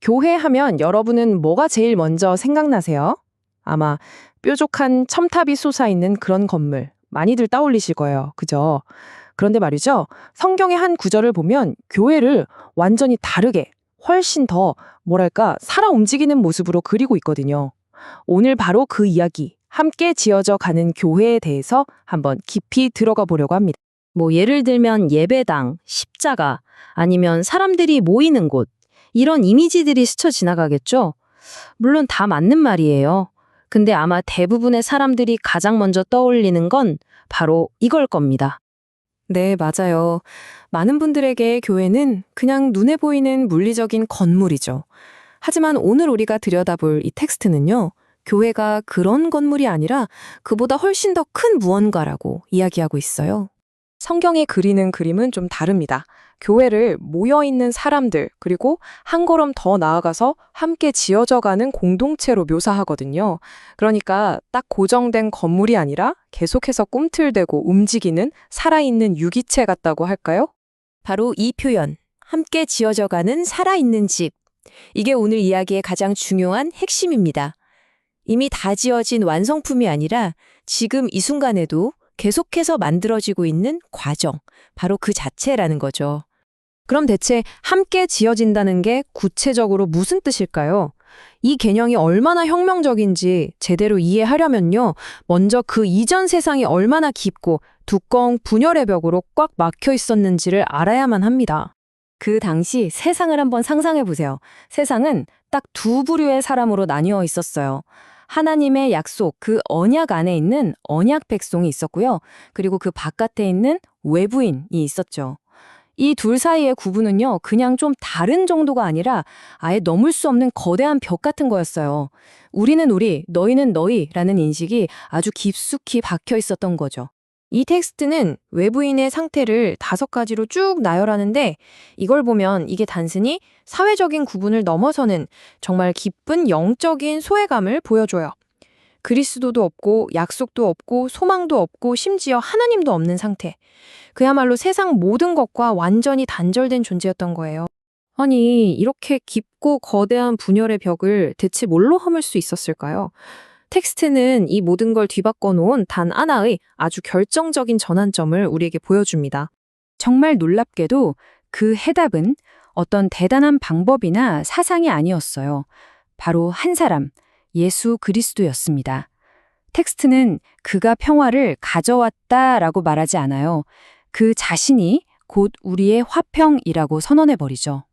교회 하면 여러분은 뭐가 제일 먼저 생각나세요? 아마 뾰족한 첨탑이 솟아있는 그런 건물 많이들 떠올리실 거예요. 그죠? 그런데 말이죠. 성경의 한 구절을 보면 교회를 완전히 다르게 훨씬 더 뭐랄까 살아 움직이는 모습으로 그리고 있거든요. 오늘 바로 그 이야기 함께 지어져 가는 교회에 대해서 한번 깊이 들어가 보려고 합니다. 뭐 예를 들면 예배당, 십자가, 아니면 사람들이 모이는 곳, 이런 이미지들이 스쳐 지나가겠죠? 물론 다 맞는 말이에요. 근데 아마 대부분의 사람들이 가장 먼저 떠올리는 건 바로 이걸 겁니다. 네, 맞아요. 많은 분들에게 교회는 그냥 눈에 보이는 물리적인 건물이죠. 하지만 오늘 우리가 들여다볼 이 텍스트는요, 교회가 그런 건물이 아니라 그보다 훨씬 더 큰 무언가라고 이야기하고 있어요. 성경이 그리는 그림은 좀 다릅니다. 교회를 모여있는 사람들, 그리고 한 걸음 더 나아가서 함께 지어져가는 공동체로 묘사하거든요. 그러니까 딱 고정된 건물이 아니라 계속해서 꿈틀대고 움직이는 살아있는 유기체 같다고 할까요? 바로 이 표현, 함께 지어져가는 살아있는 집. 이게 오늘 이야기의 가장 중요한 핵심입니다. 이미 다 지어진 완성품이 아니라 지금 이 순간에도 계속해서 만들어지고 있는 과정, 바로 그 자체라는 거죠. 그럼 대체 함께 지어진다는 게 구체적으로 무슨 뜻일까요? 이 개념이 얼마나 혁명적인지 제대로 이해하려면요, 먼저 그 이전 세상이 얼마나 깊고 두꺼운 분열의 벽으로 꽉 막혀 있었는지를 알아야만 합니다. 그 당시 세상을 한번 상상해 보세요. 세상은 딱 두 부류의 사람으로 나뉘어 있었어요. 하나님의 약속, 그 언약 안에 있는 언약 백성이 있었고요. 그리고 그 바깥에 있는 외부인이 있었죠. 이 둘 사이의 구분은요, 그냥 좀 다른 정도가 아니라 아예 넘을 수 없는 거대한 벽 같은 거였어요. 우리는 우리, 너희는 너희라는 인식이 아주 깊숙이 박혀 있었던 거죠. 이 텍스트는 외부인의 상태를 5가지로 쭉 나열하는데 이걸 보면 이게 단순히 사회적인 구분을 넘어서는 정말 깊은 영적인 소외감을 보여줘요. 그리스도도 없고 약속도 없고 소망도 없고 심지어 하나님도 없는 상태. 그야말로 세상 모든 것과 완전히 단절된 존재였던 거예요. 아니, 이렇게 깊고 거대한 분열의 벽을 대체 뭘로 허물 수 있었을까요? 텍스트는 이 모든 걸 뒤바꿔 놓은 단 하나의 아주 결정적인 전환점을 우리에게 보여줍니다. 정말 놀랍게도 그 해답은 어떤 대단한 방법이나 사상이 아니었어요. 바로 한 사람, 예수 그리스도였습니다. 텍스트는 그가 평화를 가져왔다라고 말하지 않아요. 그 자신이 곧 우리의 화평이라고 선언해버리죠.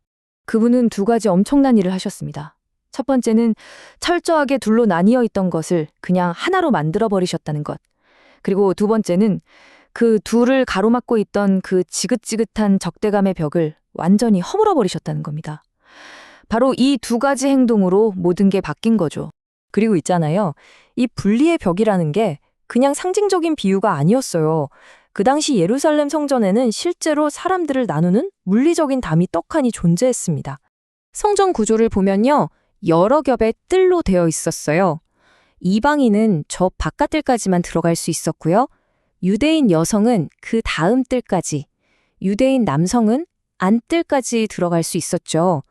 그분은 2가지 엄청난 일을 하셨습니다. 첫 번째는 철저하게 둘로 나뉘어 있던 것을 그냥 하나로 만들어버리셨다는 것. 그리고 2번째는 그 둘을 가로막고 있던 그 지긋지긋한 적대감의 벽을 완전히 허물어버리셨다는 겁니다. 바로 이 2가지 행동으로 모든 게 바뀐 거죠. 그리고 있잖아요. 이 분리의 벽이라는 게 그냥 상징적인 비유가 아니었어요. 그 당시 예루살렘 성전에는 실제로 사람들을 나누는 물리적인 담이 떡하니 존재했습니다. 성전 구조를 보면요, 여러 겹의 뜰로 되어 있었어요. 이방인은 저 바깥뜰까지만 들어갈 수 있었고요. 유대인 여성은 그 다음 뜰까지, 유대인 남성은 안뜰까지 들어갈 수 있었죠.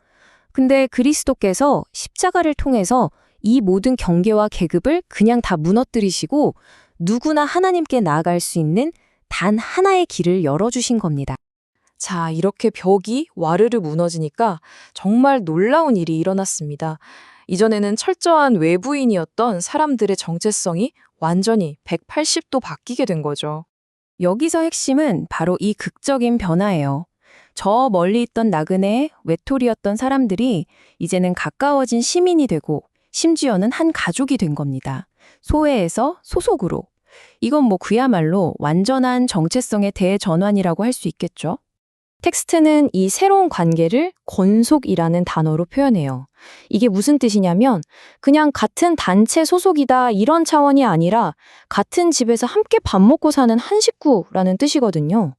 근데 그리스도께서 십자가를 통해서 이 모든 경계와 계급을 그냥 다 무너뜨리시고 누구나 하나님께 나아갈 수 있는 단 하나의 길을 열어주신 겁니다. 자, 이렇게 벽이 와르르 무너지니까 정말 놀라운 일이 일어났습니다. 이전에는 철저한 외부인이었던 사람들의 정체성이 완전히 180도 바뀌게 된 거죠. 여기서 핵심은 바로 이 극적인 변화예요. 저 멀리 있던 나그네의 외톨이였던 사람들이 이제는 가까워진 시민이 되고 심지어는 한 가족이 된 겁니다. 소외에서 소속으로. 이건 그야말로 완전한 정체성의 대전환이라고 할 수 있겠죠. 텍스트는 이 새로운 관계를 권속이라는 단어로 표현해요. 이게 무슨 뜻이냐면 그냥 같은 단체 소속이다 이런 차원이 아니라 같은 집에서 함께 밥 먹고 사는 한 식구라는 뜻이거든요.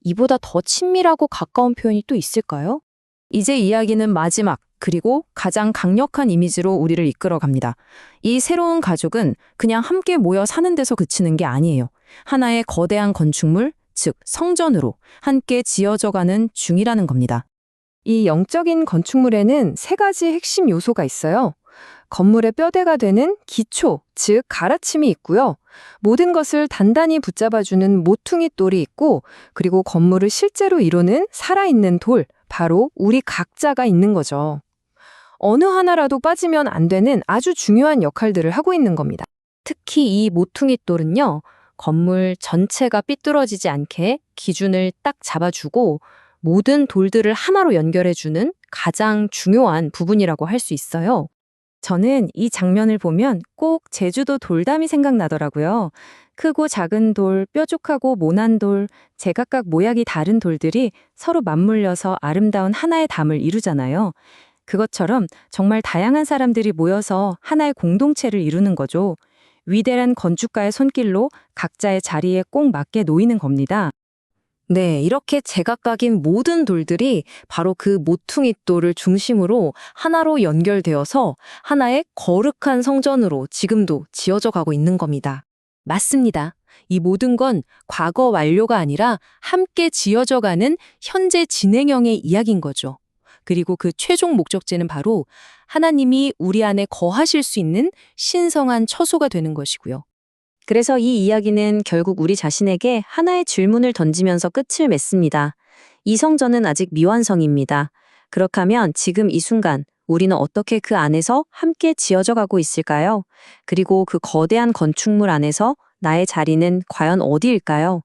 이보다 더 친밀하고 가까운 표현이 또 있을까요? 이제 이야기는 마지막 그리고 가장 강력한 이미지로 우리를 이끌어 갑니다. 이 새로운 가족은 그냥 함께 모여 사는 데서 그치는 게 아니에요. 하나의 거대한 건축물, 즉 성전으로 함께 지어져가는 중이라는 겁니다. 이 영적인 건축물에는 세 가지 핵심 요소가 있어요. 건물의 뼈대가 되는 기초, 즉 가라침이 있고요. 모든 것을 단단히 붙잡아주는 모퉁이 돌이 있고, 그리고 건물을 실제로 이루는 살아있는 돌, 바로 우리 각자가 있는 거죠. 어느 하나라도 빠지면 안 되는 아주 중요한 역할들을 하고 있는 겁니다. 특히 이 모퉁이 돌은요, 건물 전체가 삐뚤어지지 않게 기준을 딱 잡아주고 모든 돌들을 하나로 연결해주는 가장 중요한 부분이라고 할 수 있어요. 저는 이 장면을 보면 꼭 제주도 돌담이 생각나더라고요. 크고 작은 돌, 뾰족하고 모난 돌, 제각각 모양이 다른 돌들이 서로 맞물려서 아름다운 하나의 담을 이루잖아요. 그것처럼 정말 다양한 사람들이 모여서 하나의 공동체를 이루는 거죠. 위대한 건축가의 손길로 각자의 자리에 꼭 맞게 놓이는 겁니다. 네, 이렇게 제각각인 모든 돌들이 바로 그 모퉁이 돌을 중심으로 하나로 연결되어서 하나의 거룩한 성전으로 지금도 지어져 가고 있는 겁니다. 맞습니다. 이 모든 건 과거 완료가 아니라 함께 지어져 가는 현재 진행형의 이야기인 거죠. 그리고 그 최종 목적지는 바로 하나님이 우리 안에 거하실 수 있는 신성한 처소가 되는 것이고요. 그래서 이 이야기는 결국 우리 자신에게 하나의 질문을 던지면서 끝을 맺습니다. 이 성전은 아직 미완성입니다. 그렇다면 지금 이 순간 우리는 어떻게 그 안에서 함께 지어져 가고 있을까요? 그리고 그 거대한 건축물 안에서 나의 자리는 과연 어디일까요?